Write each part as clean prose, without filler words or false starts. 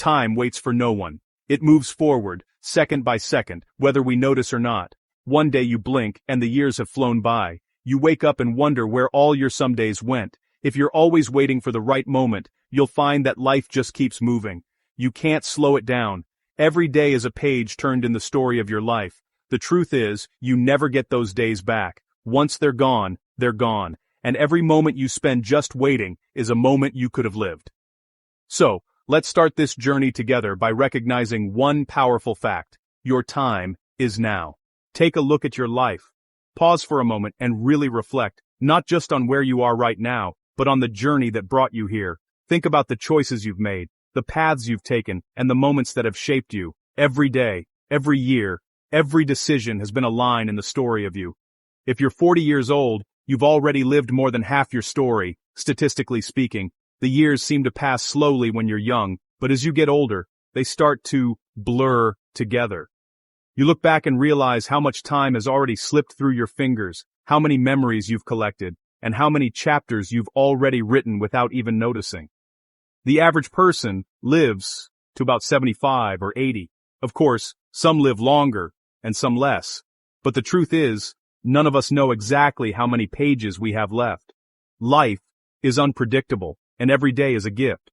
Time waits for no one. It moves forward, second by second, whether we notice or not. One day you blink, and the years have flown by. You wake up and wonder where all your some days went. If you're always waiting for the right moment, you'll find that life just keeps moving. You can't slow it down. Every day is a page turned in the story of your life. The truth is, you never get those days back. Once they're gone, and every moment you spend just waiting is a moment you could have lived. So, let's start this journey together by recognizing one powerful fact. Your time is now. Take a look at your life. Pause for a moment and really reflect, not just on where you are right now, but on the journey that brought you here. Think about the choices you've made, the paths you've taken, and the moments that have shaped you. Every day, every year, every decision has been a line in the story of you. If you're 40 years old, you've already lived more than half your story, statistically speaking. The years seem to pass slowly when you're young, but as you get older, they start to blur together. You look back and realize how much time has already slipped through your fingers, how many memories you've collected, and how many chapters you've already written without even noticing. The average person lives to about 75 or 80. Of course, some live longer, and some less. But the truth is, none of us know exactly how many pages we have left. Life is unpredictable, and every day is a gift.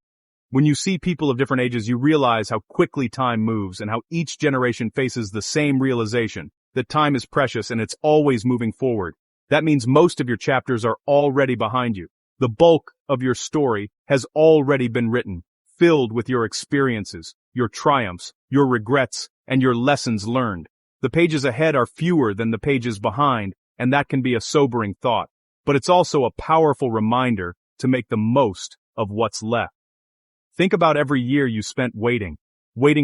When you see people of different ages, you realize how quickly time moves and how each generation faces the same realization, that time is precious and it's always moving forward. That means most of your chapters are already behind you. The bulk of your story has already been written, filled with your experiences, your triumphs, your regrets, and your lessons learned. The pages ahead are fewer than the pages behind, and that can be a sobering thought. But it's also a powerful reminder to make the most of what's left. Think about every year you spent waiting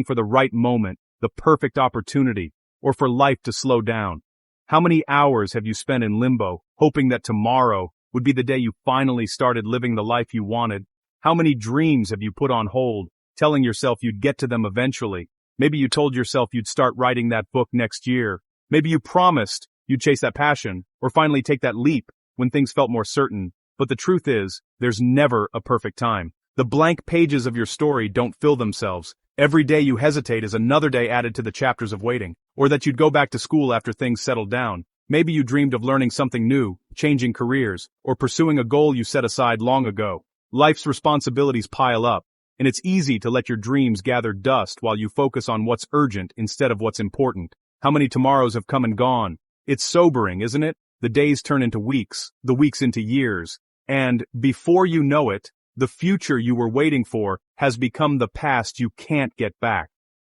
for the right moment, the perfect opportunity, or for life to slow down. How many hours have you spent in limbo, hoping that tomorrow would be the day you finally started living the life you wanted? How many dreams have you put on hold, telling yourself you'd get to them eventually? Maybe you told yourself you'd start writing that book next year. Maybe you promised you'd chase that passion, or finally take that leap when things felt more certain. But the truth is, there's never a perfect time. The blank pages of your story don't fill themselves. Every day you hesitate is another day added to the chapters of waiting, or that you'd go back to school after things settled down. Maybe you dreamed of learning something new, changing careers, or pursuing a goal you set aside long ago. Life's responsibilities pile up, and it's easy to let your dreams gather dust while you focus on what's urgent instead of what's important. How many tomorrows have come and gone? It's sobering, isn't it? The days turn into weeks, the weeks into years, and before you know it, the future you were waiting for has become the past you can't get back.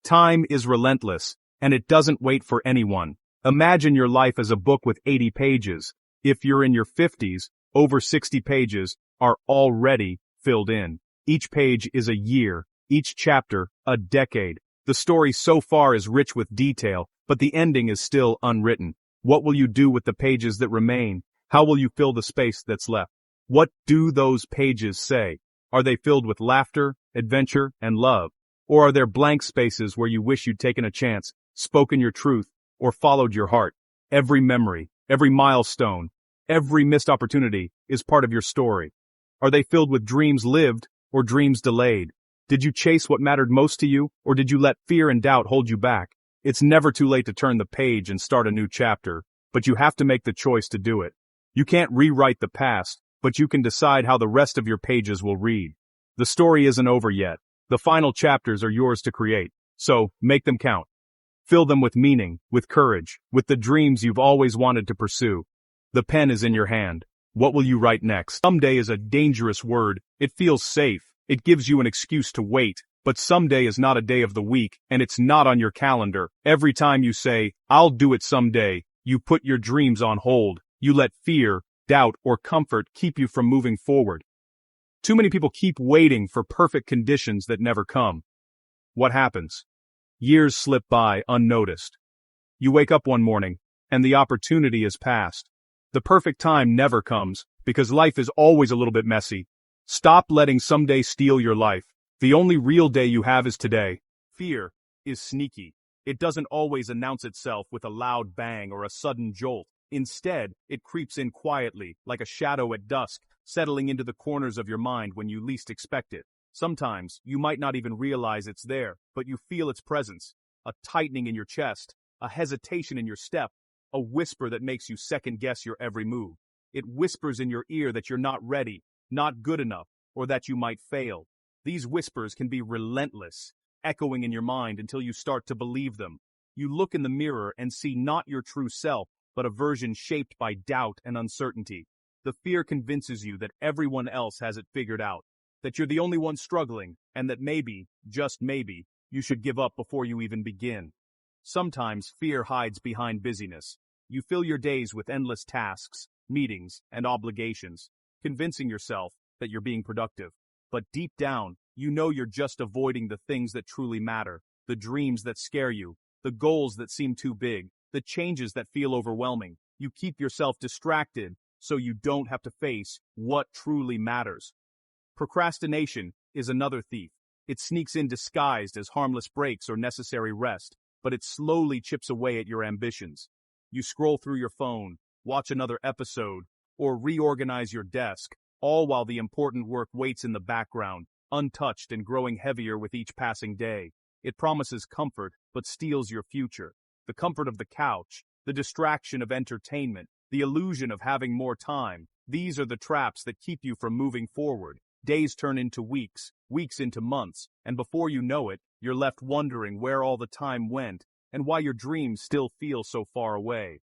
Time is relentless, and it doesn't wait for anyone. Imagine your life as a book with 80 pages. If you're in your 50s, over 60 pages are already filled in. Each page is a year, each chapter a decade. The story so far is rich with detail, but the ending is still unwritten. What will you do with the pages that remain? How will you fill the space that's left? What do those pages say? Are they filled with laughter, adventure, and love? Or are there blank spaces where you wish you'd taken a chance, spoken your truth, or followed your heart? Every memory, every milestone, every missed opportunity is part of your story. Are they filled with dreams lived or dreams delayed? Did you chase what mattered most to you, or did you let fear and doubt hold you back? It's never too late to turn the page and start a new chapter, but you have to make the choice to do it. You can't rewrite the past, but you can decide how the rest of your pages will read. The story isn't over yet. The final chapters are yours to create, so make them count. Fill them with meaning, with courage, with the dreams you've always wanted to pursue. The pen is in your hand. What will you write next? Someday is a dangerous word. It feels safe. It gives you an excuse to wait. But someday is not a day of the week, and it's not on your calendar. Every time you say, "I'll do it someday," you put your dreams on hold. You let fear, doubt, or comfort keep you from moving forward. Too many people keep waiting for perfect conditions that never come. What happens? Years slip by unnoticed. You wake up one morning, and the opportunity is past. The perfect time never comes, because life is always a little bit messy. Stop letting someday steal your life. The only real day you have is today. Fear is sneaky. It doesn't always announce itself with a loud bang or a sudden jolt. Instead, it creeps in quietly, like a shadow at dusk, settling into the corners of your mind when you least expect it. Sometimes, you might not even realize it's there, but you feel its presence. A tightening in your chest, a hesitation in your step, a whisper that makes you second-guess your every move. It whispers in your ear that you're not ready, not good enough, or that you might fail. These whispers can be relentless, echoing in your mind until you start to believe them. You look in the mirror and see not your true self, but a version shaped by doubt and uncertainty. The fear convinces you that everyone else has it figured out, that you're the only one struggling, and that maybe, just maybe, you should give up before you even begin. Sometimes fear hides behind busyness. You fill your days with endless tasks, meetings, and obligations, convincing yourself that you're being productive. But deep down, you know you're just avoiding the things that truly matter, the dreams that scare you, the goals that seem too big, the changes that feel overwhelming. You keep yourself distracted so you don't have to face what truly matters. Procrastination is another thief. It sneaks in disguised as harmless breaks or necessary rest, but it slowly chips away at your ambitions. You scroll through your phone, watch another episode, or reorganize your desk, all while the important work waits in the background, untouched and growing heavier with each passing day. It promises comfort, but steals your future. The comfort of the couch, the distraction of entertainment, the illusion of having more time. These are the traps that keep you from moving forward. Days turn into weeks, weeks into months, and before you know it, you're left wondering where all the time went and why your dreams still feel so far away.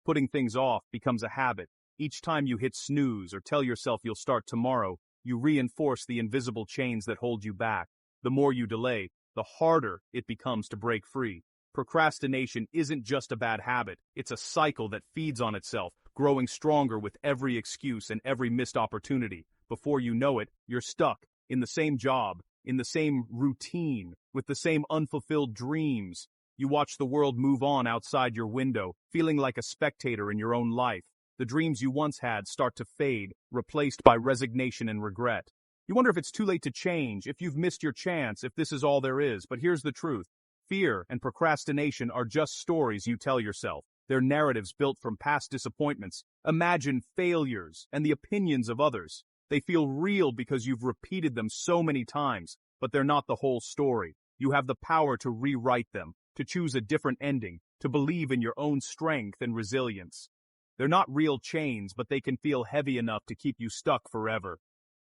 Putting things off becomes a habit. Each time you hit snooze or tell yourself you'll start tomorrow, you reinforce the invisible chains that hold you back. The more you delay, the harder it becomes to break free. Procrastination isn't just a bad habit, it's a cycle that feeds on itself, growing stronger with every excuse and every missed opportunity. Before you know it, you're stuck in the same job, in the same routine, with the same unfulfilled dreams. You watch the world move on outside your window, feeling like a spectator in your own life. The dreams you once had start to fade, replaced by resignation and regret. You wonder if it's too late to change, if you've missed your chance, if this is all there is. But here's the truth. Fear and procrastination are just stories you tell yourself. They're narratives built from past disappointments, imagined failures, and the opinions of others. They feel real because you've repeated them so many times, but they're not the whole story. You have the power to rewrite them, to choose a different ending, to believe in your own strength and resilience. They're not real chains, but they can feel heavy enough to keep you stuck forever.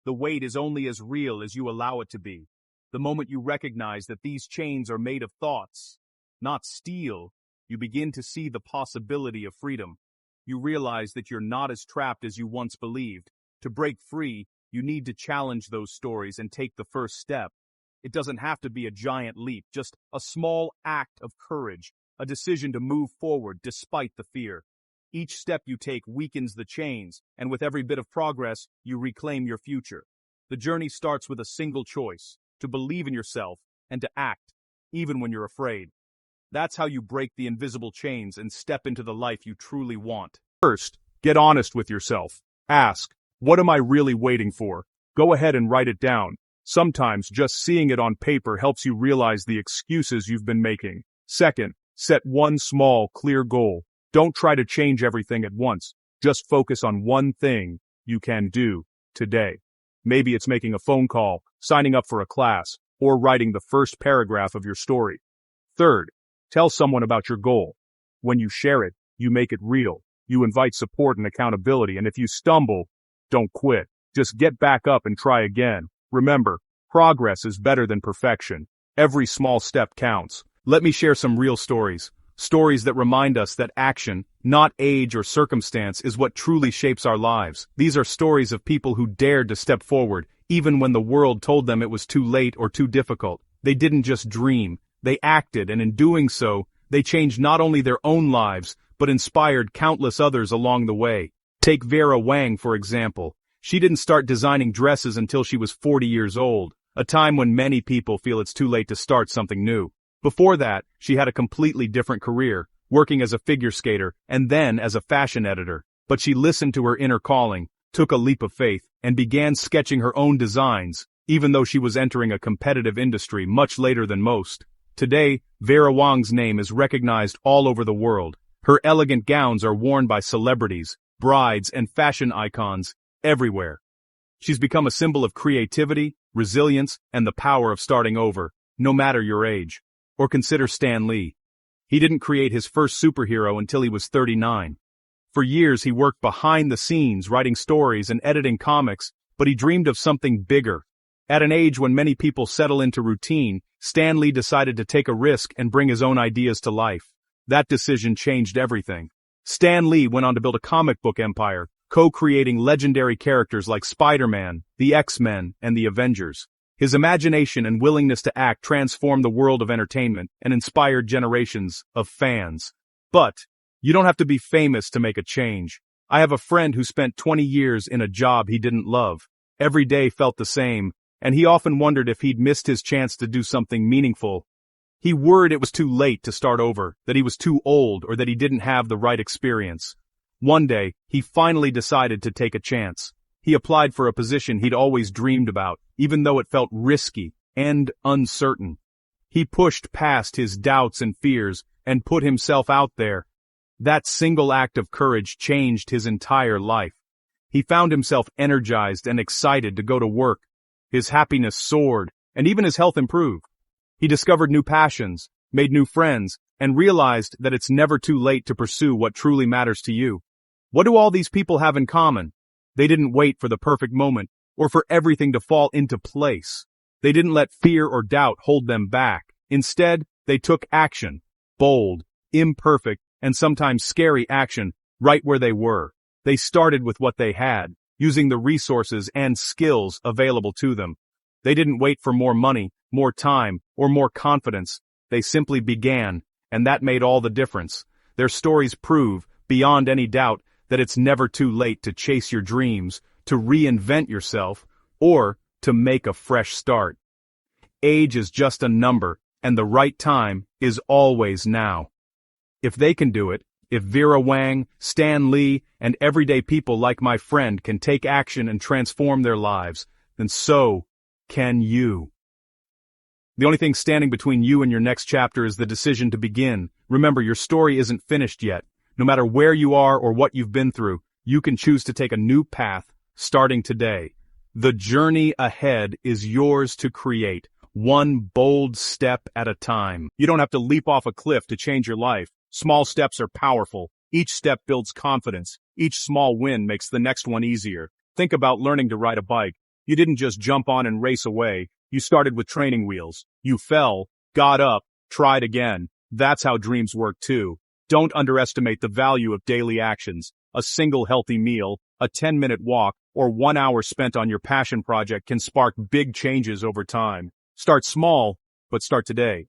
The weight is only as real as you allow it to be. The moment you recognize that these chains are made of thoughts, not steel, you begin to see the possibility of freedom. You realize that you're not as trapped as you once believed. To break free, you need to challenge those stories and take the first step. It doesn't have to be a giant leap, just a small act of courage, a decision to move forward despite the fear. Each step you take weakens the chains, and with every bit of progress, you reclaim your future. The journey starts with a single choice, to believe in yourself and to act, even when you're afraid. That's how you break the invisible chains and step into the life you truly want. First, get honest with yourself. Ask, what am I really waiting for? Go ahead and write it down. Sometimes just seeing it on paper helps you realize the excuses you've been making. Second, set one small, clear goal. Don't try to change everything at once. Just focus on one thing you can do today. Maybe it's making a phone call, signing up for a class, or writing the first paragraph of your story. Third, tell someone about your goal. When you share it, you make it real. You invite support and accountability, and if you stumble, don't quit. Just get back up and try again. Remember, progress is better than perfection. Every small step counts. Let me share some real stories. Stories that remind us that action, not age or circumstance, is what truly shapes our lives. These are stories of people who dared to step forward, even when the world told them it was too late or too difficult. They didn't just dream, they acted, and in doing so, they changed not only their own lives, but inspired countless others along the way. Take Vera Wang, for example. She didn't start designing dresses until she was 40 years old, a time when many people feel it's too late to start something new. Before that, she had a completely different career, working as a figure skater and then as a fashion editor. But she listened to her inner calling, took a leap of faith, and began sketching her own designs, even though she was entering a competitive industry much later than most. Today, Vera Wang's name is recognized all over the world. Her elegant gowns are worn by celebrities, brides, and fashion icons everywhere. She's become a symbol of creativity, resilience, and the power of starting over, no matter your age. Or consider Stan Lee. He didn't create his first superhero until he was 39. For years he worked behind the scenes, writing stories and editing comics, but he dreamed of something bigger. At an age when many people settle into routine, Stan Lee decided to take a risk and bring his own ideas to life. That decision changed everything. Stan Lee went on to build a comic book empire, co-creating legendary characters like Spider-Man, the X-Men, and the Avengers. His imagination and willingness to act transformed the world of entertainment and inspired generations of fans. But you don't have to be famous to make a change. I have a friend who spent 20 years in a job he didn't love. Every day felt the same, and he often wondered if he'd missed his chance to do something meaningful. He worried it was too late to start over, that he was too old, or that he didn't have the right experience. One day, he finally decided to take a chance. He applied for a position he'd always dreamed about, even though it felt risky and uncertain. He pushed past his doubts and fears and put himself out there. That single act of courage changed his entire life. He found himself energized and excited to go to work. His happiness soared, and even his health improved. He discovered new passions, made new friends, and realized that it's never too late to pursue what truly matters to you. What do all these people have in common? They didn't wait for the perfect moment, or for everything to fall into place. They didn't let fear or doubt hold them back. Instead, they took action, bold, imperfect, and sometimes scary action, right where they were. They started with what they had, using the resources and skills available to them. They didn't wait for more money, more time, or more confidence. They simply began, and that made all the difference. Their stories prove, beyond any doubt, that it's never too late to chase your dreams, to reinvent yourself, or to make a fresh start. Age is just a number, and the right time is always now. If they can do it, if Vera Wang, Stan Lee, and everyday people like my friend can take action and transform their lives, then so can you. The only thing standing between you and your next chapter is the decision to begin. Remember, your story isn't finished yet. No matter where you are or what you've been through, you can choose to take a new path, starting today. The journey ahead is yours to create, one bold step at a time. You don't have to leap off a cliff to change your life. Small steps are powerful. Each step builds confidence. Each small win makes the next one easier. Think about learning to ride a bike. You didn't just jump on and race away. You started with training wheels. You fell, got up, tried again. That's how dreams work too. Don't underestimate the value of daily actions. A single healthy meal, a 10-minute walk, or 1 hour spent on your passion project can spark big changes over time. Start small, but start today.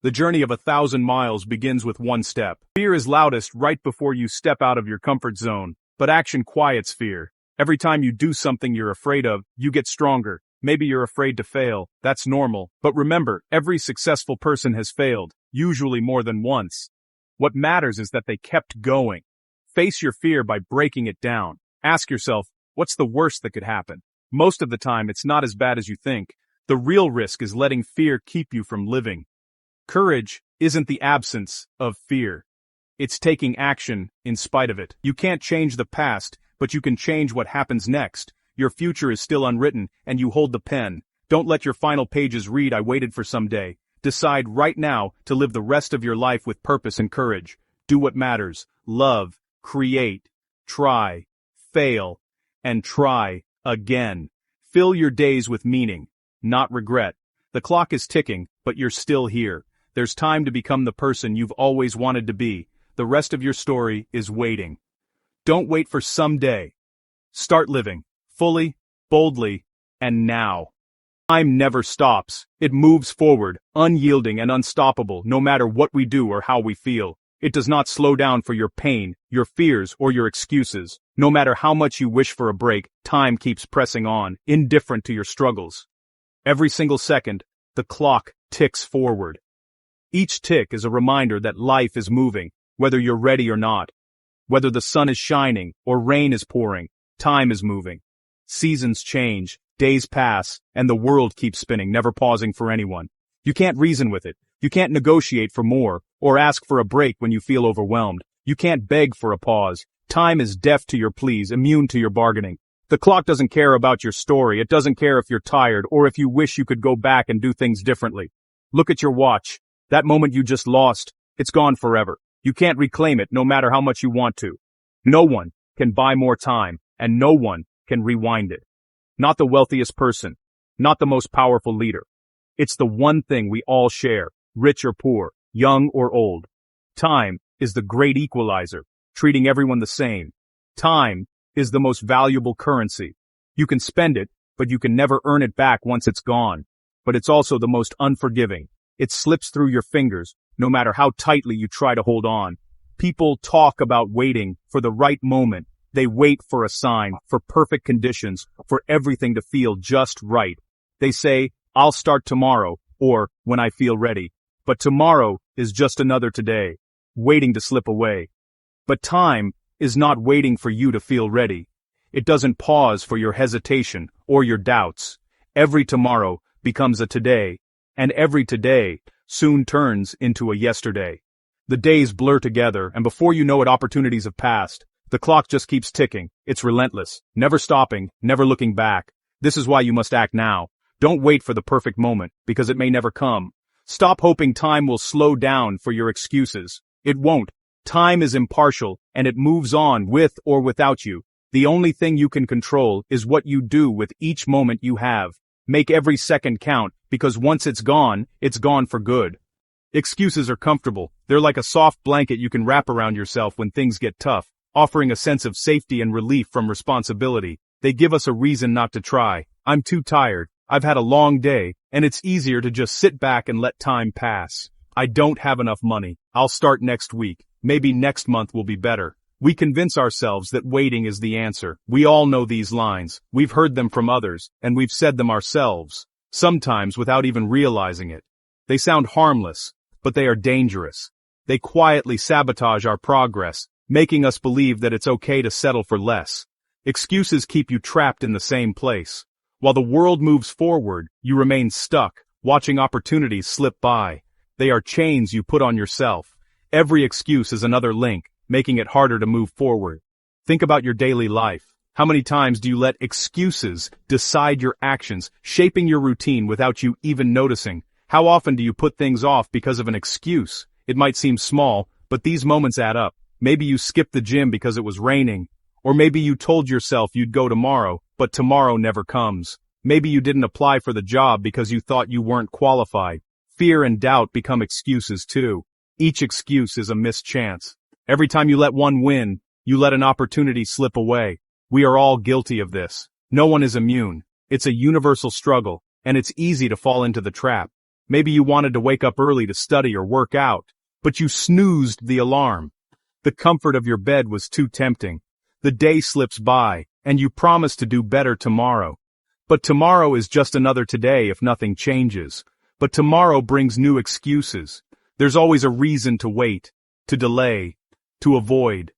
The journey of 1,000 miles begins with one step. Fear is loudest right before you step out of your comfort zone, but action quiets fear. Every time you do something you're afraid of, you get stronger. Maybe you're afraid to fail. That's normal. But remember, every successful person has failed, usually more than once. What matters is that they kept going. Face your fear by breaking it down. Ask yourself, what's the worst that could happen? Most of the time, it's not as bad as you think. The real risk is letting fear keep you from living. Courage isn't the absence of fear. It's taking action in spite of it. You can't change the past, but you can change what happens next. Your future is still unwritten, and you hold the pen. Don't let your final pages read, "I waited for someday." Decide right now to live the rest of your life with purpose and courage. Do what matters. Love, create, try, fail, and try again. Fill your days with meaning, not regret. The clock is ticking, but you're still here. There's time to become the person you've always wanted to be. The rest of your story is waiting. Don't wait for someday. Start living, fully, boldly, and now. Time never stops. It moves forward, unyielding and unstoppable, no matter what we do or how we feel. It does not slow down for your pain, your fears, or your excuses. No matter how much you wish for a break, time keeps pressing on, indifferent to your struggles. Every single second, the clock ticks forward. Each tick is a reminder that life is moving, whether you're ready or not. Whether the sun is shining or rain is pouring, time is moving. Seasons change, days pass, and the world keeps spinning, never pausing for anyone. You can't reason with it. You can't negotiate for more, or ask for a break when you feel overwhelmed. You can't beg for a pause. Time is deaf to your pleas, immune to your bargaining. The clock doesn't care about your story, it doesn't care if you're tired or if you wish you could go back and do things differently. Look at your watch. That moment you just lost, it's gone forever. You can't reclaim it no matter how much you want to. No one can buy more time, and no one can rewind it. Not the wealthiest person, not the most powerful leader. It's the one thing we all share, rich or poor, young or old. Time is the great equalizer, treating everyone the same. Time is the most valuable currency. You can spend it, but you can never earn it back once it's gone. But it's also the most unforgiving. It slips through your fingers, no matter how tightly you try to hold on. People talk about waiting for the right moment. They wait for a sign, for perfect conditions, for everything to feel just right. They say, I'll start tomorrow, or when I feel ready. But tomorrow is just another today, waiting to slip away. But time is not waiting for you to feel ready. It doesn't pause for your hesitation or your doubts. Every tomorrow becomes a today, and every today soon turns into a yesterday. The days blur together, and before you know it, opportunities have passed. The clock just keeps ticking. It's relentless, never stopping, never looking back. This is why you must act now. Don't wait for the perfect moment, because it may never come. Stop hoping time will slow down for your excuses. It won't. Time is impartial, and it moves on with or without you. The only thing you can control is what you do with each moment you have. Make every second count, because once it's gone for good. Excuses are comfortable. They're like a soft blanket you can wrap around yourself when things get tough, offering a sense of safety and relief from responsibility. They give us a reason not to try. I'm too tired. I've had a long day, and it's easier to just sit back and let time pass. I don't have enough money. I'll start next week. Maybe next month will be better. We convince ourselves that waiting is the answer. We all know these lines. We've heard them from others, and we've said them ourselves, sometimes without even realizing it. They sound harmless, but they are dangerous. They quietly sabotage our progress, making us believe that it's okay to settle for less. Excuses keep you trapped in the same place. While the world moves forward, you remain stuck, watching opportunities slip by. They are chains you put on yourself. Every excuse is another link, making it harder to move forward. Think about your daily life. How many times do you let excuses decide your actions, shaping your routine without you even noticing? How often do you put things off because of an excuse? It might seem small, but these moments add up. Maybe you skipped the gym because it was raining. Or maybe you told yourself you'd go tomorrow, but tomorrow never comes. Maybe you didn't apply for the job because you thought you weren't qualified. Fear and doubt become excuses too. Each excuse is a missed chance. Every time you let one win, you let an opportunity slip away. We are all guilty of this. No one is immune. It's a universal struggle, and it's easy to fall into the trap. Maybe you wanted to wake up early to study or work out, but you snoozed the alarm. The comfort of your bed was too tempting. The day slips by, and you promise to do better tomorrow. But tomorrow is just another today if nothing changes. But tomorrow brings new excuses. There's always a reason to wait, to delay, to avoid.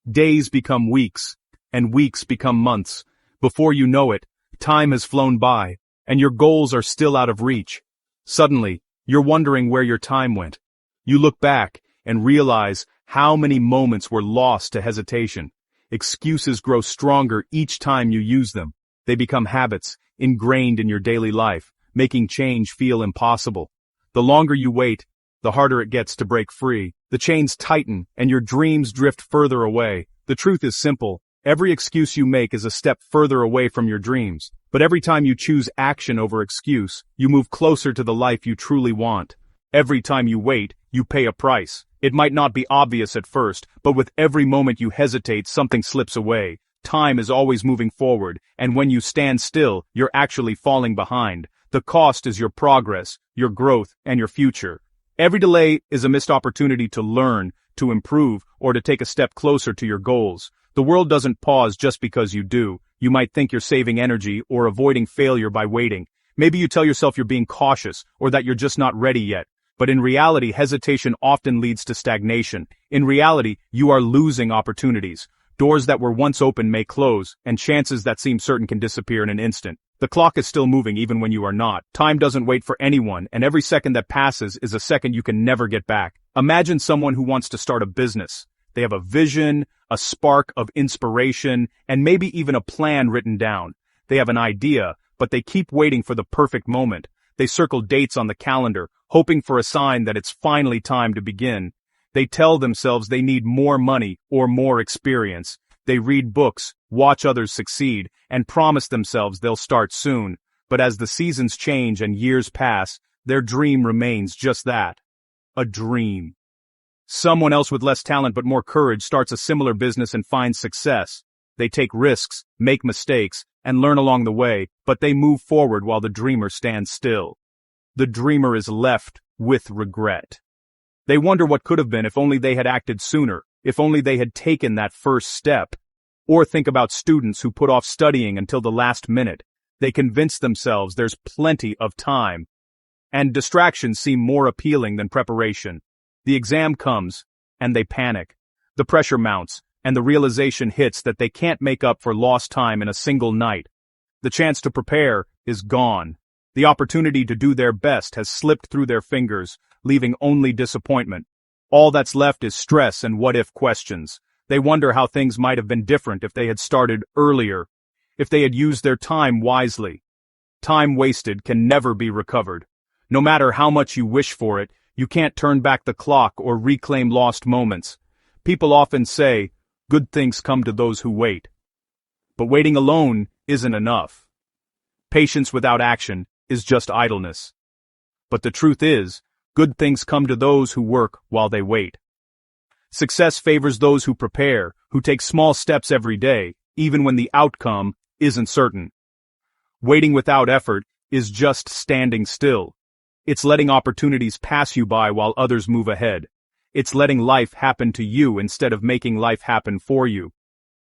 Days become weeks, and weeks become months. Before you know it, time has flown by, and your goals are still out of reach. Suddenly, you're wondering where your time went. You look back and realize how many moments were lost to hesitation. Excuses grow stronger each time you use them. They become habits, ingrained in your daily life, making change feel impossible. The longer you wait, the harder it gets to break free. The chains tighten, and your dreams drift further away. The truth is simple. Every excuse you make is a step further away from your dreams. But every time you choose action over excuse, you move closer to the life you truly want. Every time you wait, you pay a price. It might not be obvious at first, but with every moment you hesitate, something slips away. Time is always moving forward, and when you stand still, you're actually falling behind. The cost is your progress, your growth, and your future. Every delay is a missed opportunity to learn, to improve, or to take a step closer to your goals. The world doesn't pause just because you do. You might think you're saving energy or avoiding failure by waiting. Maybe you tell yourself you're being cautious, or that you're just not ready yet. But in reality, hesitation often leads to stagnation. In reality, you are losing opportunities. Doors that were once open may close, and chances that seem certain can disappear in an instant. The clock is still moving even when you are not. Time doesn't wait for anyone, and every second that passes is a second you can never get back. Imagine someone who wants to start a business. They have a vision, a spark of inspiration, and maybe even a plan written down. They have an idea, but they keep waiting for the perfect moment. They circle dates on the calendar, hoping for a sign that it's finally time to begin. They tell themselves they need more money or more experience. They read books, watch others succeed, and promise themselves they'll start soon. But as the seasons change and years pass, their dream remains just that. A dream. Someone else with less talent but more courage starts a similar business and finds success. They take risks, make mistakes, and learn along the way, but they move forward while the dreamer stands still. The dreamer is left with regret. They wonder what could have been if only they had acted sooner, if only they had taken that first step. Or think about students who put off studying until the last minute. They convince themselves there's plenty of time. And distractions seem more appealing than preparation. The exam comes, and they panic. The pressure mounts, and the realization hits that they can't make up for lost time in a single night. The chance to prepare is gone. The opportunity to do their best has slipped through their fingers, leaving only disappointment. All that's left is stress and what-if questions. They wonder how things might have been different if they had started earlier, if they had used their time wisely. Time wasted can never be recovered. No matter how much you wish for it, you can't turn back the clock or reclaim lost moments. People often say, good things come to those who wait. But waiting alone isn't enough. Patience without action is just idleness. But the truth is, good things come to those who work while they wait. Success favors those who prepare, who take small steps every day, even when the outcome isn't certain. Waiting without effort is just standing still. It's letting opportunities pass you by while others move ahead. It's letting life happen to you instead of making life happen for you.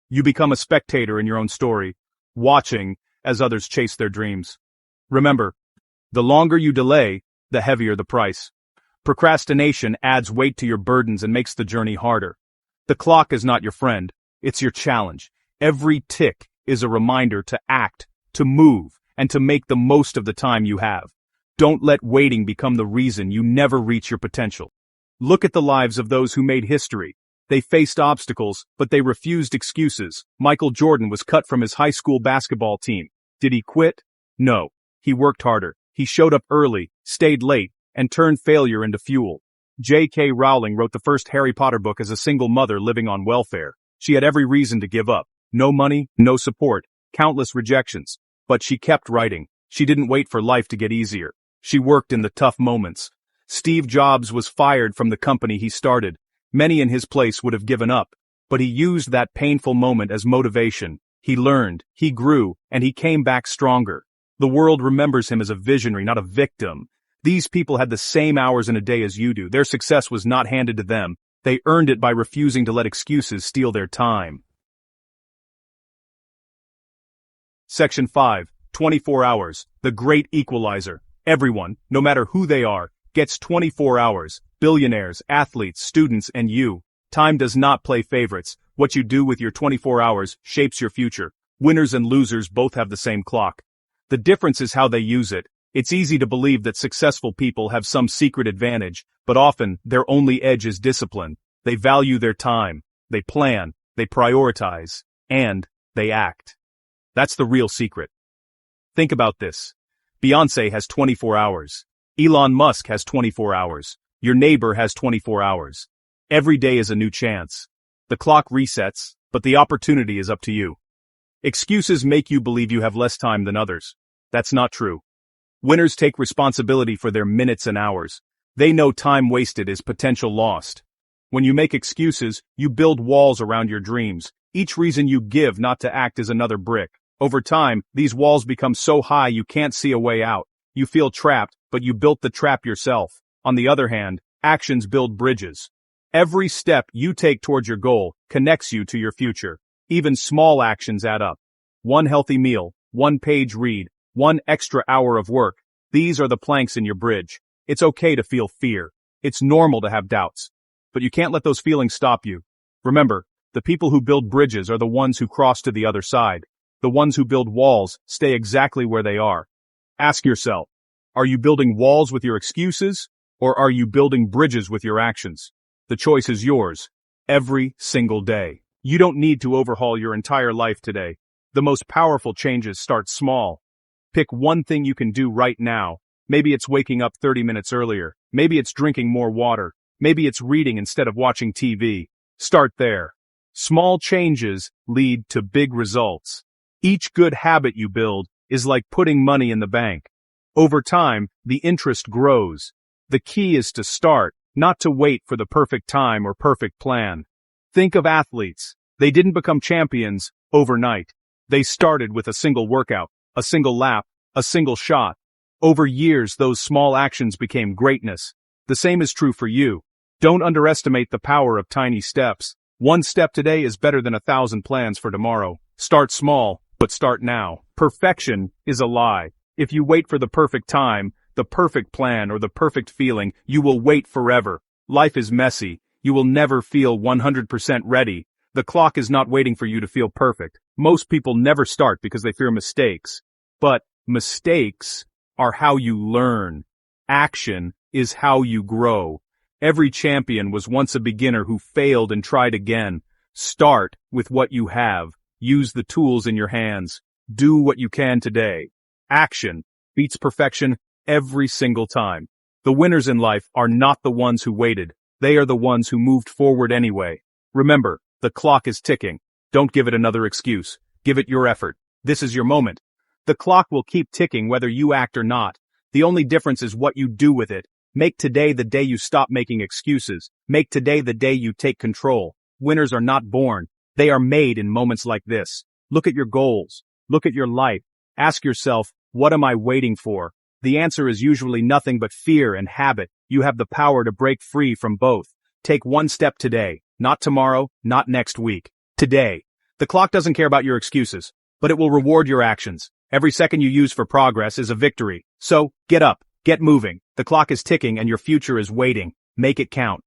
You become a spectator in your own story, watching as others chase their dreams. Remember, the longer you delay, the heavier the price. Procrastination adds weight to your burdens and makes the journey harder. The clock is not your friend, it's your challenge. Every tick is a reminder to act, to move, and to make the most of the time you have. Don't let waiting become the reason you never reach your potential. Look at the lives of those who made history. They faced obstacles, but they refused excuses. Michael Jordan was cut from his high school basketball team. Did he quit? No. He worked harder. He showed up early, stayed late, and turned failure into fuel. J.K. Rowling wrote the first Harry Potter book as a single mother living on welfare. She had every reason to give up. No money, no support, countless rejections. But she kept writing. She didn't wait for life to get easier. She worked in the tough moments. Steve Jobs was fired from the company he started. Many in his place would have given up. But he used that painful moment as motivation. He learned, he grew, and he came back stronger. The world remembers him as a visionary, not a victim. These people had the same hours in a day as you do. Their success was not handed to them. They earned it by refusing to let excuses steal their time. Section 5. 24 hours. The Great Equalizer. Everyone, no matter who they are, gets 24 hours. Billionaires, athletes, students, and you. Time does not play favorites. What you do with your 24 hours shapes your future. Winners and losers both have the same clock. The difference is how they use it. It's easy to believe that successful people have some secret advantage, but often their only edge is discipline. They value their time. They plan. They prioritize. And they act. That's the real secret. Think about this. Beyoncé has 24 hours. Elon Musk has 24 hours. Your neighbor has 24 hours. Every day is a new chance. The clock resets, but the opportunity is up to you. Excuses make you believe you have less time than others. That's not true. Winners take responsibility for their minutes and hours. They know time wasted is potential lost. When you make excuses, you build walls around your dreams. Each reason you give not to act is another brick. Over time, these walls become so high you can't see a way out. You feel trapped, but you built the trap yourself. On the other hand, actions build bridges. Every step you take towards your goal connects you to your future. Even small actions add up. One healthy meal, one page read, one extra hour of work. These are the planks in your bridge. It's okay to feel fear. It's normal to have doubts. But you can't let those feelings stop you. Remember, the people who build bridges are the ones who cross to the other side. The ones who build walls stay exactly where they are. Ask yourself, are you building walls with your excuses, or are you building bridges with your actions? The choice is yours. every single day. You don't need to overhaul your entire life today. The most powerful changes start small. Pick one thing you can do right now. Maybe it's waking up 30 minutes earlier. Maybe it's drinking more water. Maybe it's reading instead of watching TV. Start there. Small changes lead to big results. Each good habit you build is like putting money in the bank. Over time, the interest grows. The key is to start, not to wait for the perfect time or perfect plan. Think of athletes. They didn't become champions overnight. They started with a single workout, a single lap, a single shot. Over years, those small actions became greatness. The same is true for you. Don't underestimate the power of tiny steps. One step today is better than 1,000 plans for tomorrow. Start small, but start now. Perfection is a lie. If you wait for the perfect time, the perfect plan, or the perfect feeling, you will wait forever. Life is messy. You will never feel 100% ready. The clock is not waiting for you to feel perfect. Most people never start because they fear mistakes. But mistakes are how you learn. Action is how you grow. Every champion was once a beginner who failed and tried again. Start with what you have. Use the tools in your hands. Do what you can today. Action beats perfection every single time. The winners in life are not the ones who waited. They are the ones who moved forward anyway. Remember, the clock is ticking. Don't give it another excuse. Give it your effort. This is your moment. The clock will keep ticking whether you act or not. The only difference is what you do with it. Make today the day you stop making excuses. Make today the day you take control. Winners are not born. They are made in moments like this. Look at your goals. Look at your life. Ask yourself, what am I waiting for? The answer is usually nothing but fear and habit. You have the power to break free from both. Take one step today. Not tomorrow, not next week. Today. The clock doesn't care about your excuses, but it will reward your actions. Every second you use for progress is a victory. So, get up, get moving. The clock is ticking and your future is waiting. Make it count.